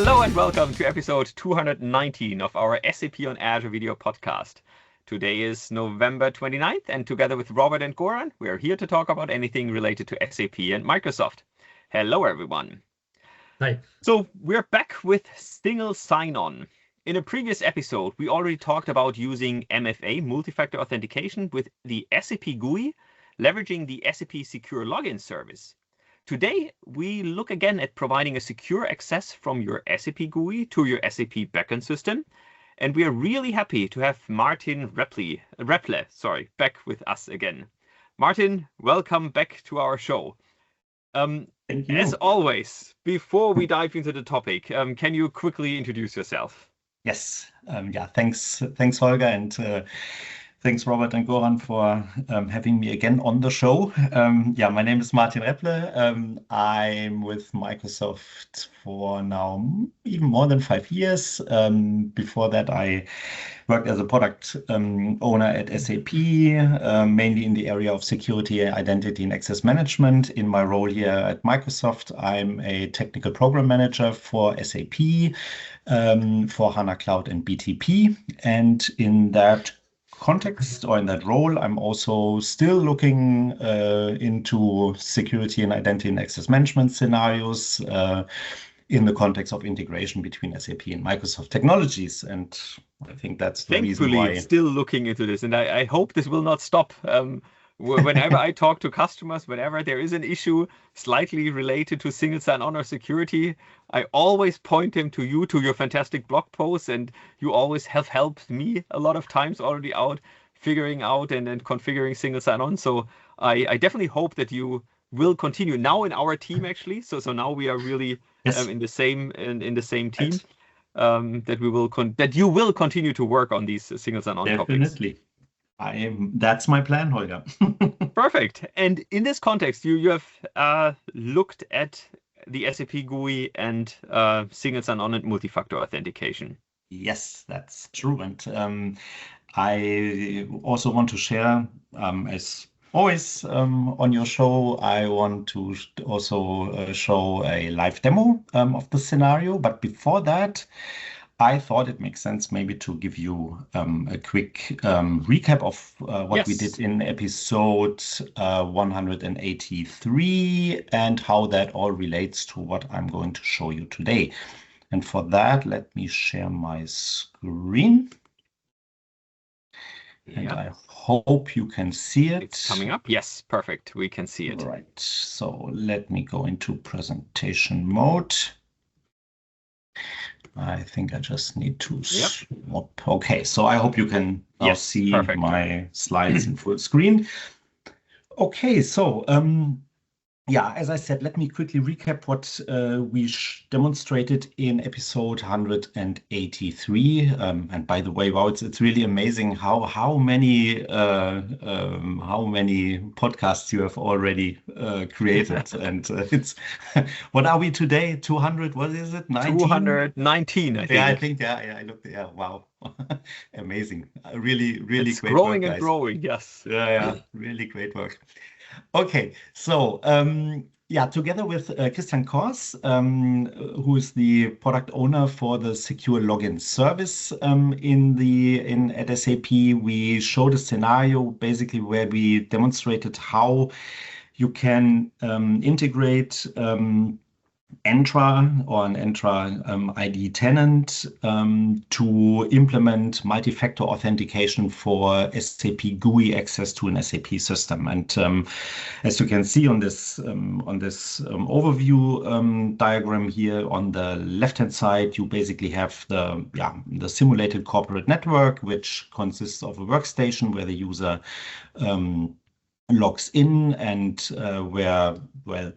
Hello and welcome to episode 219 of our SAP on Azure video podcast. Today is November 29th, and together with Robert and Goran, we are here to talk about anything related to SAP and Microsoft. Hello, everyone. Hi. So we're back with single sign-on. In a previous episode, we already talked about using MFA, multi-factor authentication, with the SAP GUI, leveraging the SAP Secure Login Service. Today, we look again at providing a secure access from your SAP GUI to your SAP backend system. And we are really happy to have Martin Raepple, back with us again. Martin, welcome back to our show. Thank you. As always, before we dive into the topic, can you quickly introduce yourself? Yes. Thanks, Holger, and thanks, Robert and Goran, for having me again on the show. My name is Martin Raepple. I'm with Microsoft for now even more than 5 years. Before that, I worked as a product owner at SAP, mainly in the area of security, identity, and access management. In my role here at Microsoft, I'm a technical program manager for SAP, for HANA Cloud and BTP. And in that context, or in that role, I'm also still looking into security and identity and access management scenarios in the context of integration between SAP and Microsoft technologies. And I think that's the reason why. Still looking into this, and I hope this will not stop. Whenever I talk to customers, whenever there is an issue slightly related to single sign-on or security, I always point them to you, to your fantastic blog posts, and you always have helped me a lot of times already out figuring out and configuring single sign-on. So I definitely hope that you will continue now in our team, actually. So now we are really in the same team. That you will continue to work on these single sign-on topics. Definitely. That's my plan, Holger. Perfect. And in this context, you have looked at the SAP GUI and single sign-on and multi-factor authentication. Yes, that's true. And I also want to share, as always on your show, I want to also show a live demo of the scenario. But before that, I thought it makes sense maybe to give you a quick recap of what we did in episode 183 and how that all relates to what I'm going to show you today. And for that, let me share my screen. And I hope you can see it. It's coming up. Yes, perfect. We can see it. All right. So let me go into presentation mode. I think I just need to swap. Okay, so I hope you can now see my slides in full screen. Okay, so as I said, let me quickly recap what we demonstrated in episode 183. And by the way, wow, it's really amazing how many podcasts you have already created. And it's what are we today? 200? What is it? 19? 219, I think. Yeah, I think. I looked. Yeah, wow, amazing. Really it's great growing work, and growing. Yes. Yeah, really great work. Okay, so together with Christian Kors, who is the product owner for the Secure Login Service at SAP, we showed a scenario basically where we demonstrated how you can integrate Entra or an Entra ID tenant to implement multi-factor authentication for SAP GUI access to an SAP system. And as you can see on this overview diagram here on the left-hand side, you basically have the simulated corporate network, which consists of a workstation where the user logs in and where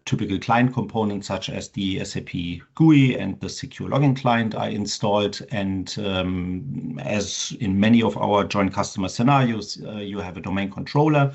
typical client components such as the SAP GUI and the Secure Login client are installed. And as in many of our joint customer scenarios, you have a domain controller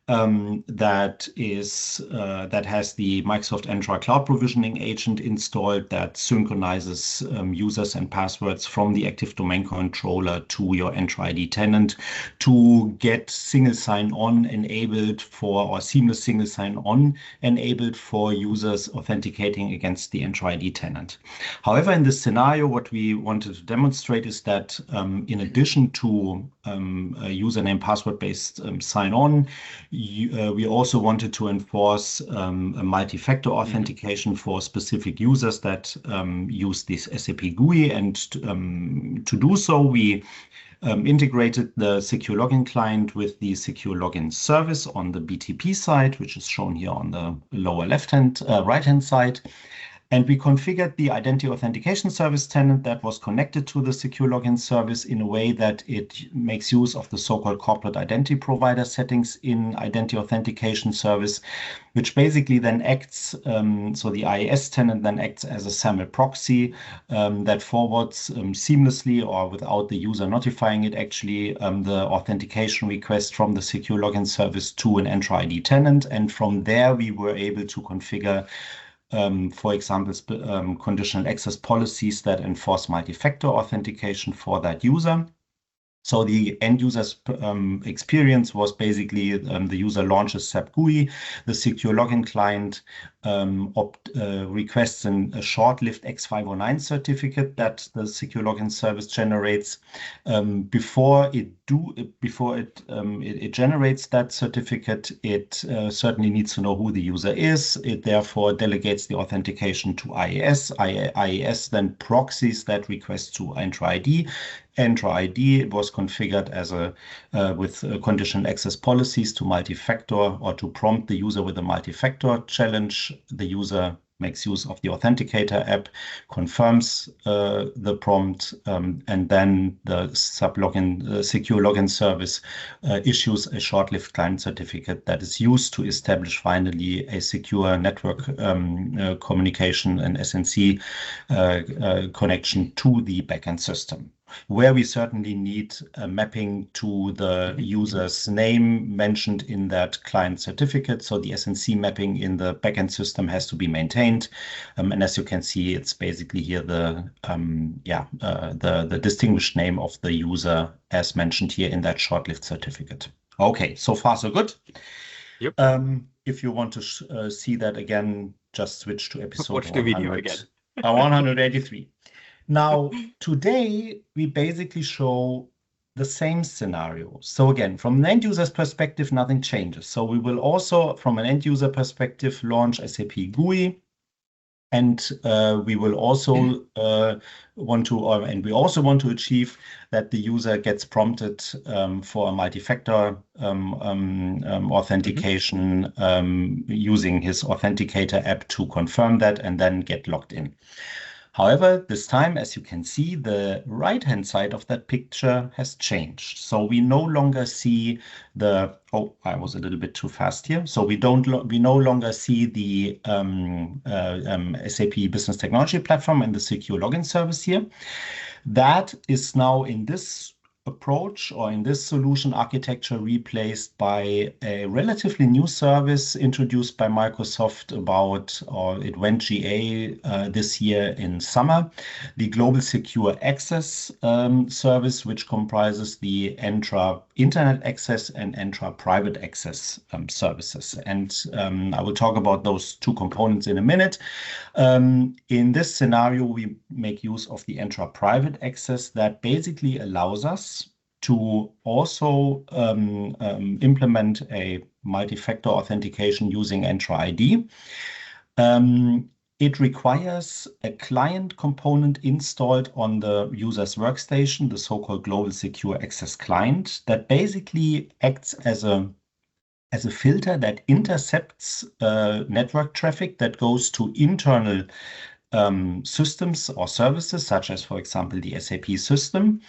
that has the Microsoft Entra Cloud Provisioning Agent installed that synchronizes users and passwords from the Active Domain Controller to your Entra ID tenant to get single sign-on enabled for, or seamless single sign-on enabled for users authenticating against the Entra ID tenant. However, in this scenario, what we wanted to demonstrate is that in addition to a username password-based sign-on, we also wanted to enforce a multi-factor authentication for specific users that use this SAP GUI. And to do so, we integrated the Secure Login client with the Secure Login Service on the BTP side, which is shown here on the lower left-hand, right-hand side. And we configured the identity authentication service tenant that was connected to the Secure Login Service in a way that it makes use of the so-called corporate identity provider settings in identity authentication service, which basically then acts, so the IAS tenant then acts as a SAML proxy that forwards seamlessly or without the user notifying it actually the authentication request from the Secure Login Service to an Entra ID tenant. And from there, we were able to configure for example, conditional access policies that enforce multi-factor authentication for that user. So the end user's experience was basically the user launches SAP GUI, the Secure Login client requests a short-lived X509 certificate that the Secure Login service generates. Before it generates that certificate, it certainly needs to know who the user is. It therefore delegates the authentication to IAS. IAS then proxies that request to Entra ID. Entra ID was configured as with conditional access policies to multi-factor or to prompt the user with a multi-factor challenge. The user makes use of the Authenticator app, confirms the prompt, and then the Secure Login Service issues a short-lived client certificate that is used to establish finally a secure network communication and SNC connection to the backend system, where we certainly need a mapping to the user's name mentioned in that client certificate. So the SNC mapping in the backend system has to be maintained. And as you can see, it's basically here the distinguished name of the user as mentioned here in that short-lived certificate. Okay, so far so good. Yep. If you want to see that again, just switch to episode Watch the video again. 183. Now, today, we basically show the same scenario. So again, from an end user's perspective, nothing changes. So we will also, from an end user perspective, launch SAP GUI. And we will also want to achieve that the user gets prompted for a multi-factor authentication using his Authenticator app to confirm that and then get logged in. However, this time, as you can see, the right-hand side of that picture has changed. So we no longer see the, I was a little bit too fast here. So we no longer see the SAP Business Technology Platform and the Secure Login Service here. That is now in this approach or in this solution architecture replaced by a relatively new service introduced by Microsoft it went GA this year in summer, the Global Secure Access service, which comprises the Entra Internet Access and Entra Private Access services. And I will talk about those two components in a minute. In this scenario, we make use of the Entra Private Access that basically allows us to also implement a multi-factor authentication using Entra ID. It requires a client component installed on the user's workstation, the so-called Global Secure Access client, that basically acts as a filter that intercepts network traffic that goes to internal systems or services, such as, for example, the SAP system,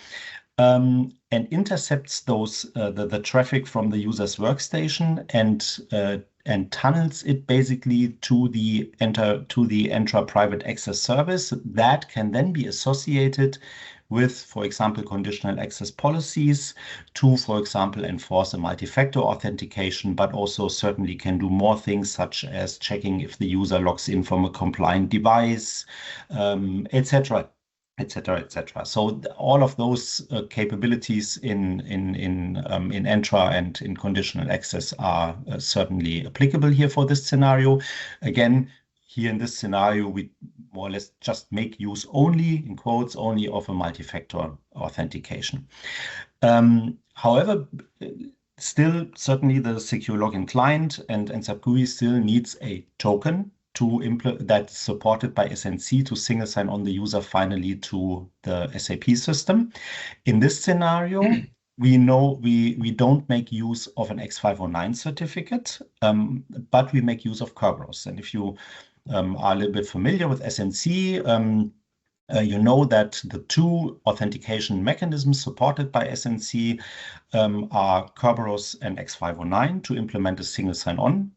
and intercepts the traffic from the user's workstation and tunnels it basically to the Entra Private Access Service that can then be associated with, for example, conditional access policies to, for example, enforce a multi-factor authentication, but also certainly can do more things such as checking if the user logs in from a compliant device, etc. etc., etc. So all of those capabilities in Entra and in conditional access are certainly applicable here for this scenario. Again, here in this scenario, we more or less just make use only, in quotes, only of a multi-factor authentication. However, still, certainly the secure login client and SAP GUI still needs a token that's supported by SNC to single sign on the user finally to the SAP system. In this scenario, we know we don't make use of an X509 certificate, but we make use of Kerberos. And if you are a little bit familiar with SNC, you know that the two authentication mechanisms supported by SNC are Kerberos and X509 to implement a single sign-on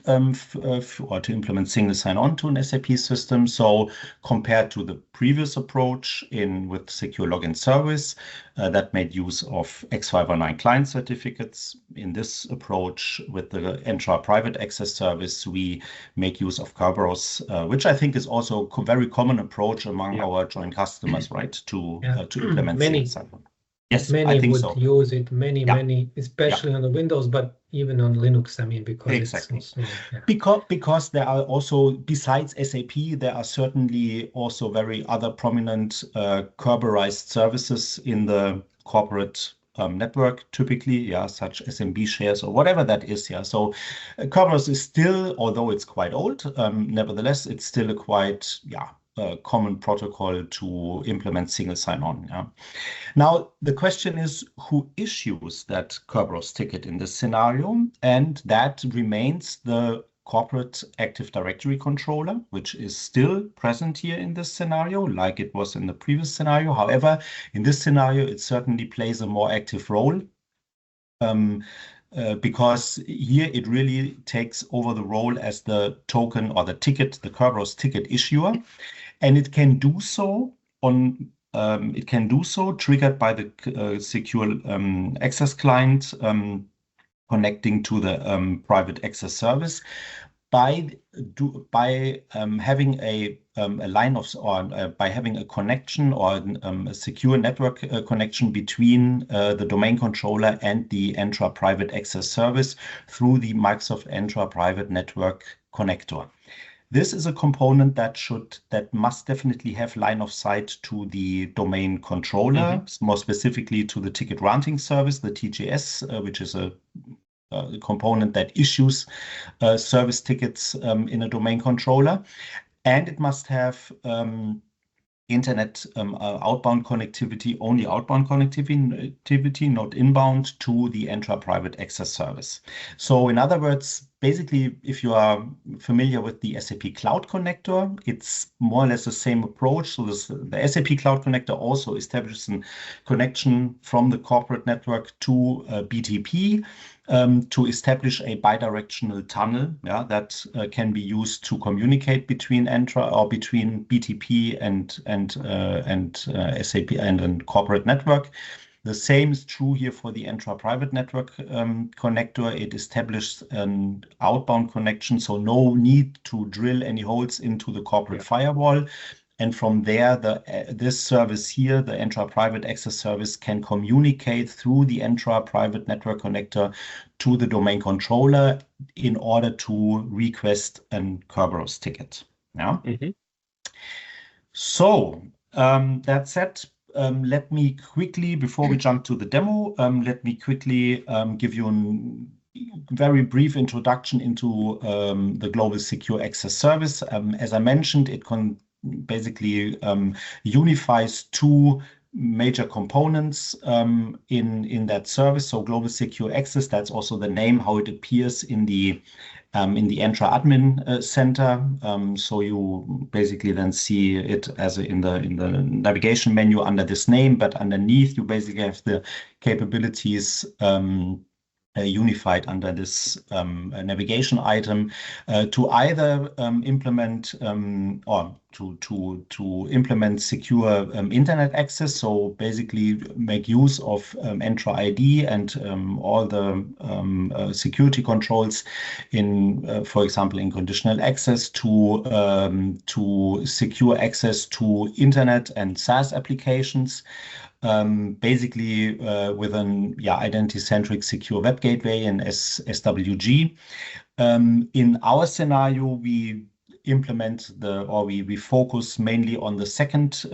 or to implement single sign-on to an SAP system. So compared to the previous approach with Secure Login Service that made use of X509 client certificates, in this approach with the Entra Private Access Service, we make use of Kerberos, which I think is also a very common approach among our joint customers, right, to implement single sign-on. Yes, many I think would so. use it, many, especially on the Windows, but even on Linux, I mean, because exactly. it's also, Because there are also, besides SAP, there are certainly also very other prominent Kerberized services in the corporate network, typically, such SMB shares or whatever that is. So Kerberos is still, although it's quite old, nevertheless, it's still a quite, common protocol to implement single sign-on. Now, the question is who issues that Kerberos ticket in this scenario, and that remains the corporate Active Directory controller, which is still present here in this scenario, like it was in the previous scenario. However, in this scenario, it certainly plays a more active role. Because here it really takes over the role as the token or the Kerberos ticket issuer, and it can do so triggered by the secure access client connecting to the private access service by having a line of by having a connection or a secure network connection between the domain controller and the Entra Private Access Service through the Microsoft Entra Private Network connector. This is a component that must definitely have line of sight to the domain controller, more specifically to the ticket granting service, the TGS, which is a component that issues service tickets in a domain controller. And it must have internet outbound connectivity, only outbound connectivity, not inbound, to the Entra Private Access Service. So in other words, basically, if you are familiar with the SAP Cloud Connector, it's more or less the same approach. So the SAP Cloud Connector also establishes a connection from the corporate network to BTP to establish a bidirectional tunnel that can be used to communicate between Entra or between BTP and SAP and corporate network. The same is true here for the Entra Private Network connector. It established an outbound connection, so no need to drill any holes into the corporate firewall. And from there, this service here, the Entra Private Access Service, can communicate through the Entra Private Network connector to the domain controller in order to request a Kerberos ticket. So that said, let me quickly, before we jump to the demo, let me quickly give you a very brief introduction into the Global Secure Access Service. As I mentioned, it basically unifies two major components in that service. So Global Secure Access, that's also the name, how it appears in the in the Entra Admin Center. So you basically then see it as in the navigation menu under this name, but underneath you basically have the capabilities unified under this navigation item to either implement or to implement secure internet access. So basically make use of Entra ID and all the security controls in, for example, in conditional access to secure access to internet and SaaS applications. Basically with an identity-centric secure web gateway in SWG. In our scenario, we implement we focus mainly on the second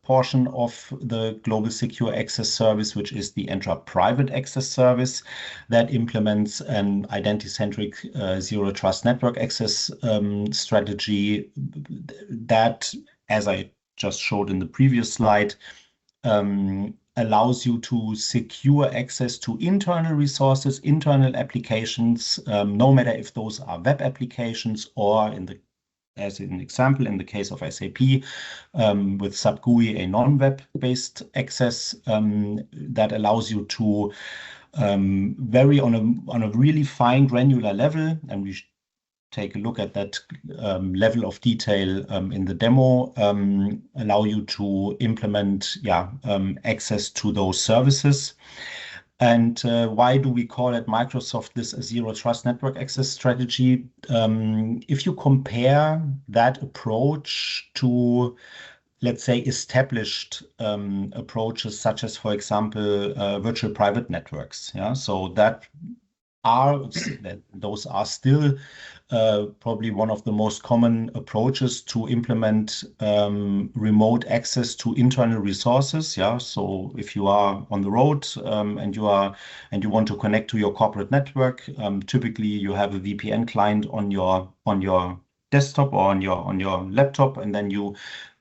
portion of the global secure access service, which is the Entra Private Access Service that implements an identity-centric zero trust network access strategy that, as I just showed in the previous slide, allows you to secure access to internal resources, internal applications, no matter if those are web applications or as an example, in the case of SAP, with SAP GUI, a non-web-based access that allows you to vary on a really fine granular level, and we take a look at that level of detail in the demo, allow you to implement access to those services. And why do we call at Microsoft this a zero trust network access strategy? If you compare that approach to, let's say, established approaches such as, for example, virtual private networks, so those are still probably one of the most common approaches to implement remote access to internal resources. So if you are on the road and you want to connect to your corporate network, typically you have a VPN client on your desktop or on your laptop, and then you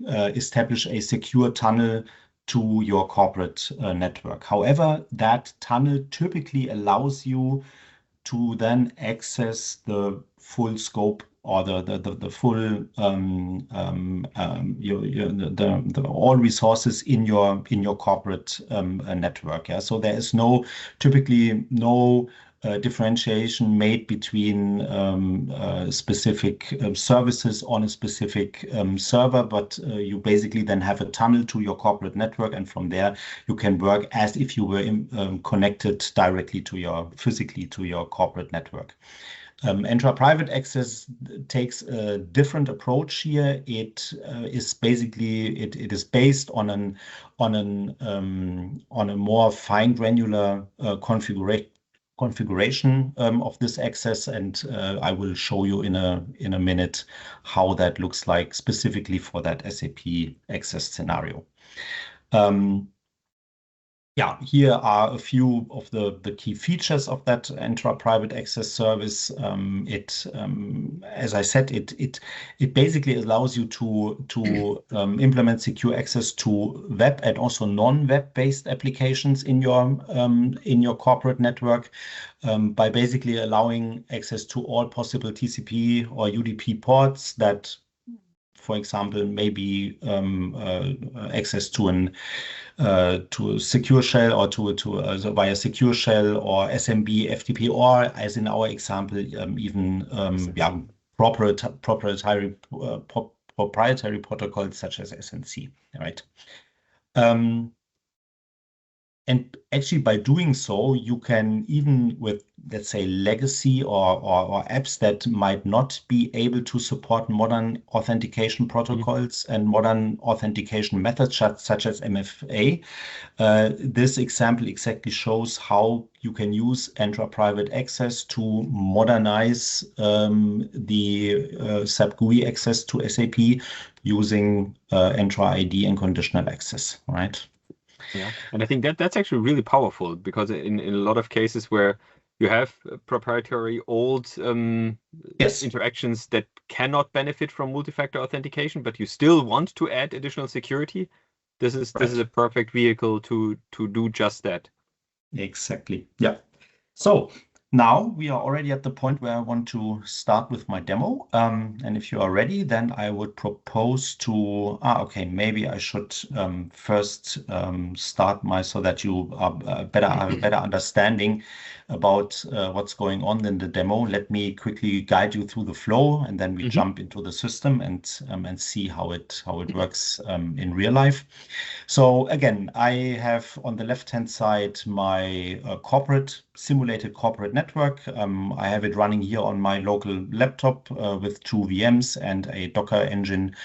establish a secure tunnel to your corporate network. However, that tunnel typically allows you to then access the full scope or the full all resources in your corporate network. So there is typically no differentiation made between specific services on a specific server, but you basically then have a tunnel to your corporate network, and from there you can work as if you were connected directly physically to your corporate network. Entra Private Access takes a different approach here. It is based on a more fine granular configuration of this access, and I will show you in a minute how that looks like specifically for that SAP access scenario. Here are a few of the key features of that Entra Private Access Service. As I said, it basically allows you to implement secure access to web and also non-web based applications in your corporate network by basically allowing access to all possible TCP or UDP ports that, for example, maybe access to a secure shell or via secure shell or SMB, FTP, or as in our example, even proprietary protocols such as SNC, right? And actually, by doing so, you can, even with, let's say, legacy or apps that might not be able to support modern authentication protocols and modern authentication methods such as MFA, this example exactly shows how you can use Entra Private Access to modernize the SAP GUI access to SAP using Entra ID and conditional access, right? Yeah, and I think that's actually really powerful, because in a lot of cases where you have proprietary old interactions that cannot benefit from multi-factor authentication, but you still want to add additional security, this is a perfect vehicle to do just that. Exactly. Yeah. So Now we are already at the point where I want to start with my demo. And if you are ready, then I would propose to, okay, maybe I should first start so that you have a better understanding about what's going on in the demo. Let me quickly guide you through the flow, and then we jump into the system and see how it works in real life. So again, I have on the left-hand side my simulated corporate network. I have it running here on my local laptop with 2 VMs and a Docker engine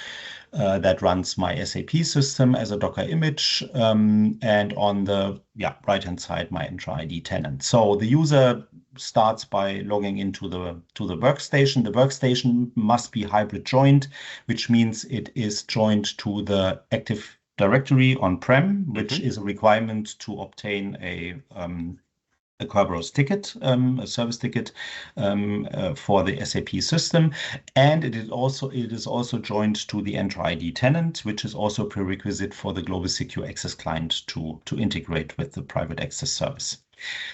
that runs my SAP system as a Docker image. And on the right-hand side, my Entra ID tenant. So the user starts by logging into the workstation. The workstation must be hybrid joined, which means it is joined to the Active Directory on-prem, which is a requirement to obtain a Kerberos ticket, a service ticket for the SAP system, and it is also joined to the Entra ID tenant, which is also a prerequisite for the Global Secure Access Client to integrate with the private access service.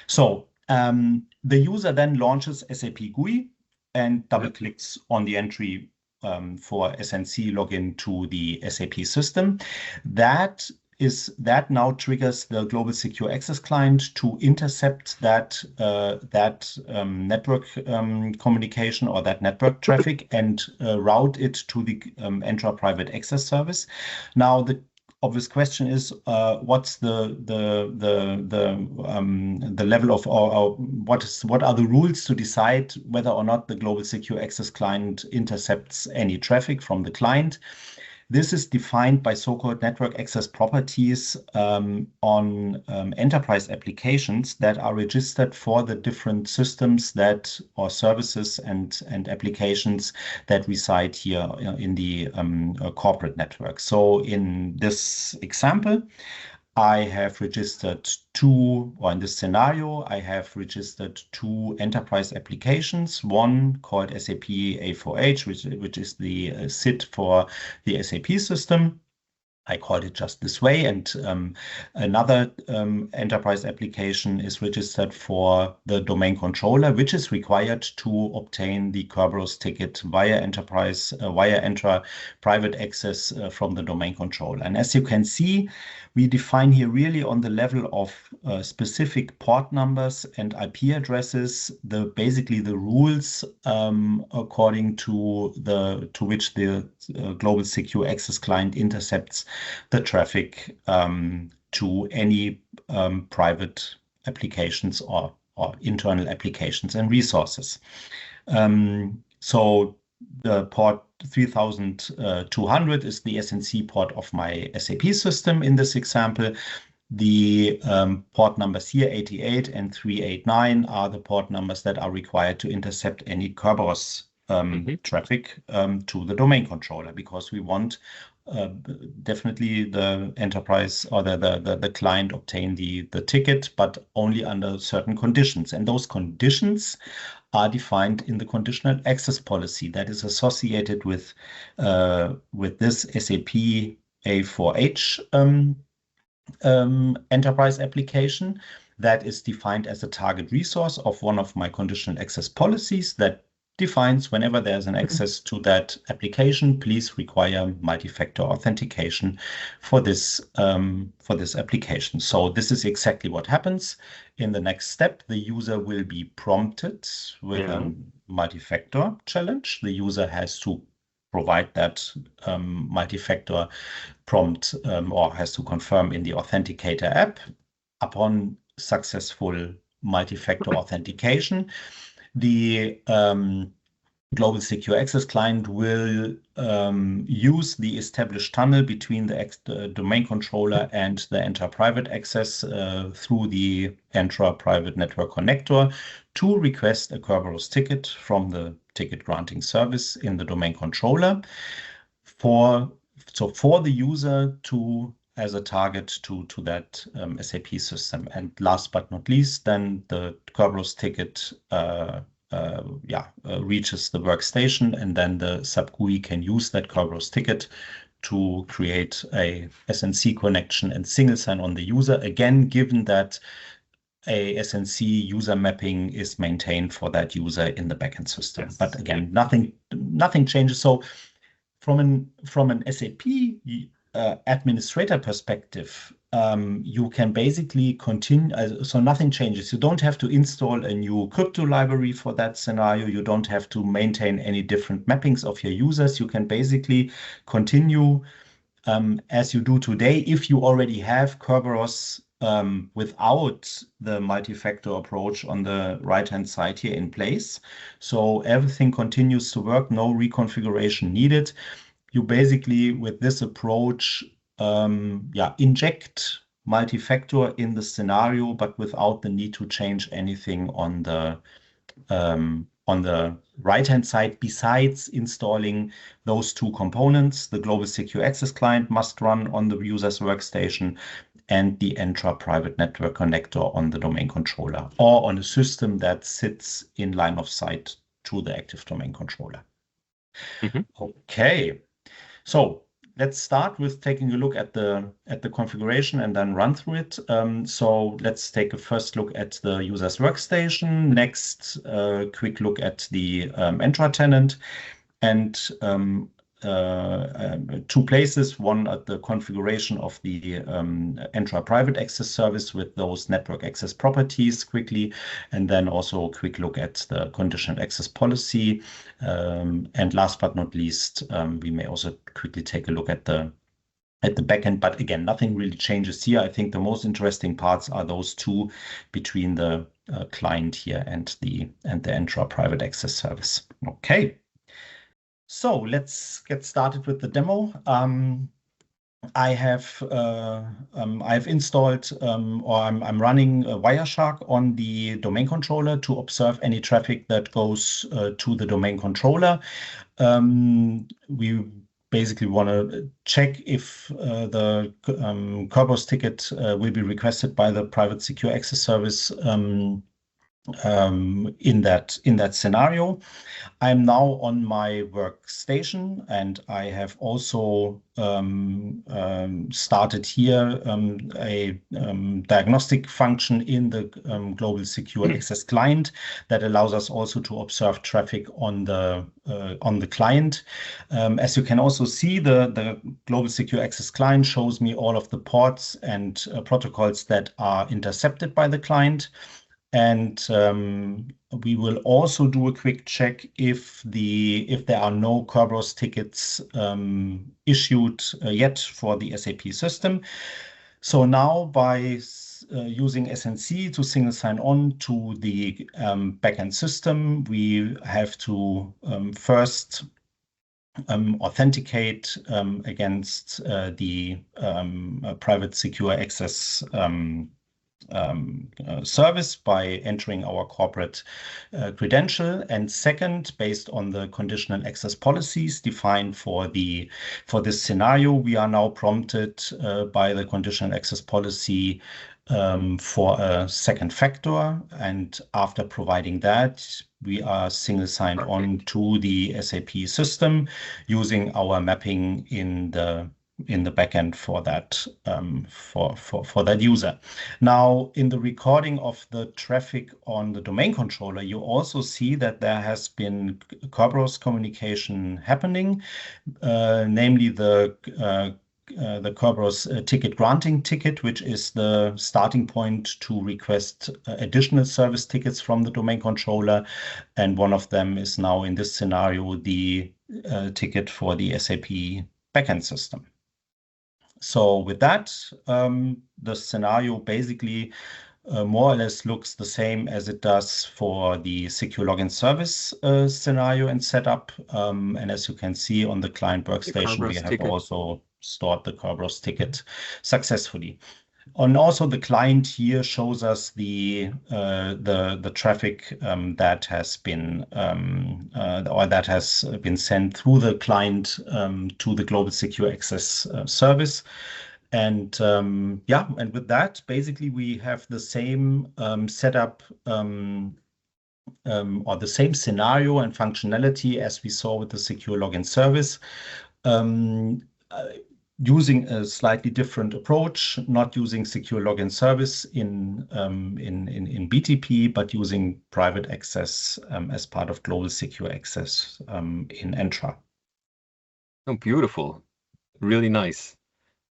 So the user then launches SAP GUI and double-clicks on the entry for SNC login to the SAP system. That now triggers the Global Secure Access Client to intercept that network communication or that network traffic and route it to the Entra Private Access Service. Now the obvious question is, what's the level of, or what are the rules to decide whether or not the Global Secure Access Client intercepts any traffic from the client? This is defined by so-called network access properties on enterprise applications that are registered for the different systems or services and applications that reside here in the corporate network. So in this example, I have registered in this scenario, I have registered 2 enterprise applications, one called SAP A4H, which is the SID for the SAP system. I called it just this way, and another enterprise application is registered for the domain controller, which is required to obtain the Kerberos ticket via Entra private access from the domain controller. And as you can see, we define here really on the level of specific port numbers and IP addresses, basically the rules according to which the Global Secure Access Client intercepts the traffic to any private applications or internal applications and resources. So the port 3200 is the SNC port of my SAP system in this example. The port numbers here, 88 and 389, are the port numbers that are required to intercept any Kerberos traffic to the domain controller, because we want definitely the enterprise or the client obtain the ticket, but only under certain conditions. And those conditions are defined in the conditional access policy that is associated with this SAP A4H enterprise application that is defined as a target resource of one of my conditional access policies that defines whenever there's an access to that application, please require multi-factor authentication for this application. So this is exactly what happens. In the next step, the user will be prompted with a multi-factor challenge. The user has to provide that multi-factor prompt or has to confirm in the Authenticator app. Upon successful multi-factor authentication, the Global Secure Access Client will use the established tunnel between the domain controller and the Entra Private Access through the Entra Private Network Connector to request a Kerberos ticket from the ticket granting service in the domain controller for the user as a target to that SAP system. And last but not least, then the Kerberos ticket reaches the workstation, and then the SAP GUI can use that Kerberos ticket to create a SNC connection and single sign on the user. Again, given that a SNC user mapping is maintained for that user in the backend system. Yes. But again, nothing changes. So from an SAP administrator perspective, you can basically continue. So nothing changes. You don't have to install a new crypto library for that scenario. You don't have to maintain any different mappings of your users. You can basically continue as you do today if you already have Kerberos without the multi-factor approach on the right-hand side here in place. So everything continues to work, no reconfiguration needed. You basically, with this approach, inject multi-factor in the scenario, but without the need to change anything on the right-hand side, besides installing those two components. The Global Secure Access Client must run on the user's workstation, and the Entra Private Network Connector on the domain controller, or on a system that sits in line of sight to the active domain controller. Okay, so let's start with taking a look at the configuration and then run through it. So let's take a first look at the user's workstation. Next, quick look at the Entra tenant, and two places, one at the configuration of the Entra Private Access Service with those network access properties quickly, and then also a quick look at the conditional access policy. And last but not least, we may also quickly take a look at the backend, but again, nothing really changes here. I think the most interesting parts are those two between the client here and the Entra Private Access Service. Okay. So let's get started with the demo. I've installed or I'm running Wireshark on the domain controller to observe any traffic that goes to the domain controller. We basically want to check if the Kerberos ticket will be requested by the Private Secure Access Service in that scenario. I'm now on my workstation, and I have also started here a diagnostic function in the Global Secure Access Client that allows us also to observe traffic on the client. As you can also see, the Global Secure Access Client shows me all of the ports and protocols that are intercepted by the client. And we will also do a quick check if there are no Kerberos tickets issued yet for the SAP system. So now by using SNC to single sign on to the backend system, we have to first authenticate against the private secure access service by entering our corporate credential, and second, based on the conditional access policies defined for this scenario, we are now prompted by the conditional access policy for a second factor, and after providing that, we are single signed on to the SAP system using our mapping in the backend for that for that user. Now, in the recording of the traffic on the domain controller, you also see that there has been Kerberos communication happening, namely the Kerberos ticket granting ticket, which is the starting point to request additional service tickets from the domain controller, and one of them is now in this scenario the ticket for the SAP backend system. So with that, the scenario basically more or less looks the same as it does for the Secure Login Service scenario and setup. And as you can see on the client workstation, we have also stored the Kerberos ticket successfully. And also the client here shows us the traffic that has been sent through the client to the Global Secure Access Service. And and with that, basically we have the same setup or the same scenario and functionality as we saw with the Secure Login Service. using a slightly different approach, not using Secure Login Service in BTP, but using private access as part of Global Secure Access in Entra. Oh, beautiful. Really nice.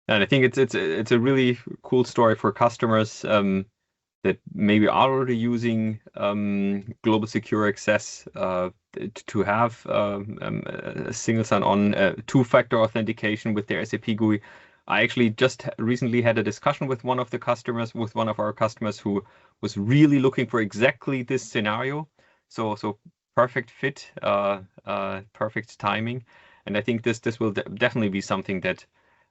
And I think it's a really cool story for customers that maybe are already using Global Secure Access to have a single sign-on, two-factor authentication with their SAP GUI. I actually just recently had a discussion with one of our customers who was really looking for exactly this scenario. So perfect fit, perfect timing. And I think this will definitely be something that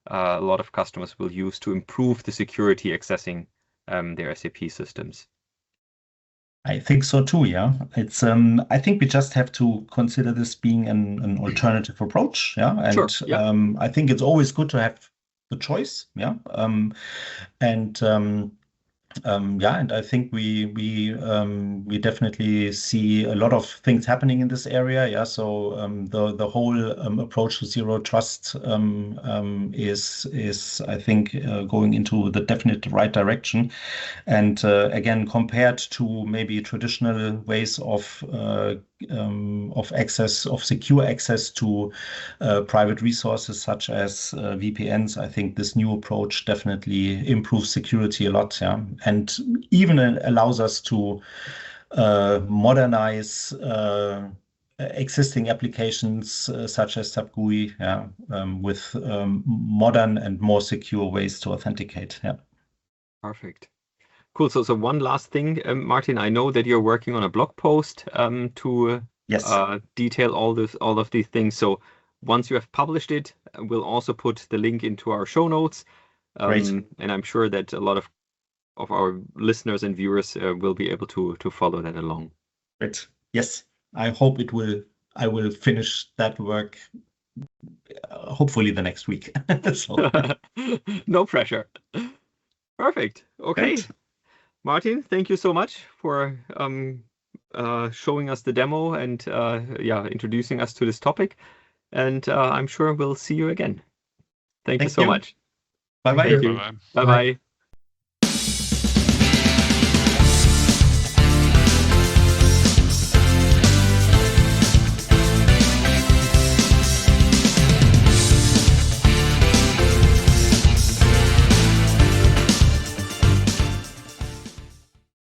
a lot of customers will use to improve the security accessing their SAP systems. I think so too, yeah. It's I think we just have to consider this being an alternative approach, yeah. And Sure, yeah. I think it's always good to have the choice, yeah. And I think we definitely see a lot of things happening in this area. Yeah, so the whole approach to zero trust is I think going into the definite right direction. And again, compared to maybe traditional ways of secure access to private resources such as VPNs, I think this new approach definitely improves security a lot, yeah, and even allows us to modernize existing applications such as SAP GUI, yeah, with modern and more secure ways to authenticate. Yeah. Perfect. Cool. So one last thing, Martin, I know that you're working on a blog post to Yes. Detail all of these things. So once you have published it, we'll also put the link into our show notes. Great. And I'm sure that a lot of our listeners and viewers will be able to follow that along. Great. Yes. I hope I will finish that work hopefully the next week. So. No pressure. Perfect. Okay. Great. Martin, thank you so much for showing us the demo and introducing us to this topic. And I'm sure we'll see you again. Thank you so much. Bye-bye. Thank you. Bye-bye.